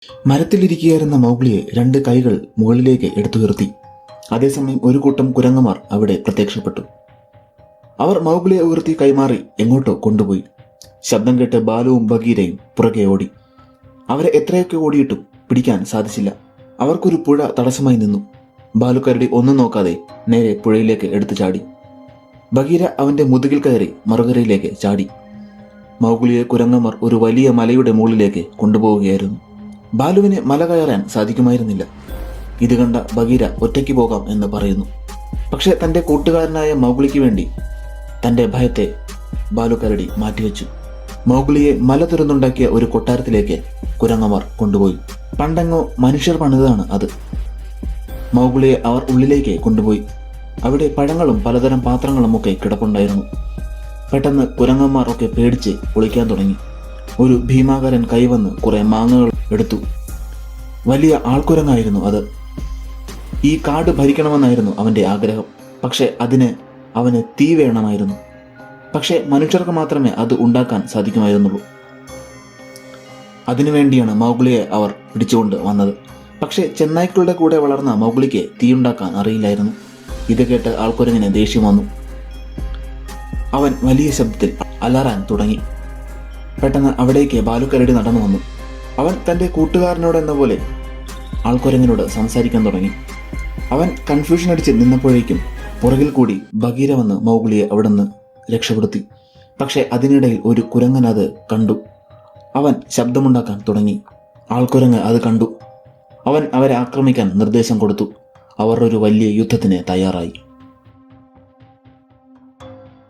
മരത്തിലിരിക്കുകയായിരുന്ന മൗഗ്ലിയെ 2 കൈകൾ മുകളിലേക്ക് എടുത്തുയർത്തി. അതേസമയം ഒരു കൂട്ടം കുരങ്ങന്മാർ അവിടെ പ്രത്യക്ഷപ്പെട്ടു. അവർ മൗഗ്ലിയെ ഉയർത്തി കൈമാറി എങ്ങോട്ടോ കൊണ്ടുപോയി. ശബ്ദം കേട്ട് ബാലുവും ബഗീരയും പുറകെ ഓടി. അവരെ എത്രയൊക്കെ ഓടിയിട്ടും പിടിക്കാൻ സാധിച്ചില്ല. അവർക്കൊരു പുഴ തടസ്സമായി നിന്നു. ബാലുക്കരടി ഒന്നും നോക്കാതെ നേരെ പുഴയിലേക്ക് എടുത്തു ചാടി. ബഗീര അവന്റെ മുതുകിൽ കയറി മറുകരയിലേക്ക് ചാടി. മൗഗ്ലിയെ കുരങ്ങന്മാർ ഒരു വലിയ മലയുടെ മുകളിലേക്ക് കൊണ്ടുപോവുകയായിരുന്നു. ബാലുവിന് മല കയറാൻ സാധിക്കുമായിരുന്നില്ല. ഇത് കണ്ട ബഗീര ഒറ്റയ്ക്ക് പോകാം എന്ന് പറയുന്നു. പക്ഷെ തന്റെ കൂട്ടുകാരനായ മൗഗ്ലിക്ക് വേണ്ടി തന്റെ ഭയത്തെ ബാലുക്കരടി മാറ്റിവെച്ചു. മൗഗ്ലിയെ മല തുറന്നുണ്ടാക്കിയ ഒരു കൊട്ടാരത്തിലേക്ക് കുരങ്ങന്മാർ കൊണ്ടുപോയി. പണ്ടെങ്ങോ മനുഷ്യർ പണിതാണ് അത്. മൗഗ്ലിയെ അവർ ഉള്ളിലേക്ക് കൊണ്ടുപോയി. അവിടെ പഴങ്ങളും പലതരം പാത്രങ്ങളും ഒക്കെ കിടപ്പുണ്ടായിരുന്നു. പെട്ടെന്ന് കുരങ്ങന്മാർ ഒക്കെ പേടിച്ച് ഒളിക്കാൻ തുടങ്ങി. ഒരു ഭീമാകാരൻ കൈവന്ന് കുറെ മാങ്ങകൾ എടുത്തു. വലിയ ആൾക്കുരങ്ങായിരുന്നു അത്. ഈ കാട് ഭരിക്കണമെന്നായിരുന്നു അവന്റെ ആഗ്രഹം. പക്ഷെ അതിന് അവന് തീ വേണമായിരുന്നു. പക്ഷെ മനുഷ്യർക്ക് മാത്രമേ അത് ഉണ്ടാക്കാൻ സാധിക്കുമായിരുന്നുള്ളൂ. അതിനുവേണ്ടിയാണ് മൗഗ്ലിയെ അവർ പിടിച്ചുകൊണ്ട് വന്നത്. പക്ഷെ ചെന്നായ്ക്കളുടെ കൂടെ വളർന്ന മൗഗ്ലിക്ക് തീയുണ്ടാക്കാൻ അറിയില്ലായിരുന്നു. ഇത് കേട്ട് ആൾക്കുരങ്ങിന് ദേഷ്യം വന്നു. അവൻ വലിയ ശബ്ദത്തിൽ അലറാൻ തുടങ്ങി. പെട്ടെന്ന് അവിടേക്ക് ബാലുക്കരടി നടന്നു വന്നു. അവൻ തൻ്റെ കൂട്ടുകാരനോട് എന്ന പോലെ ആൾക്കുരങ്ങിനോട് സംസാരിക്കാൻ തുടങ്ങി. അവൻ കൺഫ്യൂഷൻ അടിച്ച് നിന്നപ്പോഴേക്കും പുറകിൽ കൂടി ബഗീര വന്ന് മൗഗ്ലിയെ അവിടെ നിന്ന് രക്ഷപ്പെടുത്തി. പക്ഷെ അതിനിടയിൽ ഒരു കുരങ്ങൻ അത് കണ്ടു. അവൻ ശബ്ദമുണ്ടാക്കാൻ തുടങ്ങി. ആൾക്കുരങ്ങ് അത് കണ്ടു. അവൻ അവരെ ആക്രമിക്കാൻ നിർദ്ദേശം കൊടുത്തു. അവർ ഒരു വലിയ യുദ്ധത്തിന് തയ്യാറായി.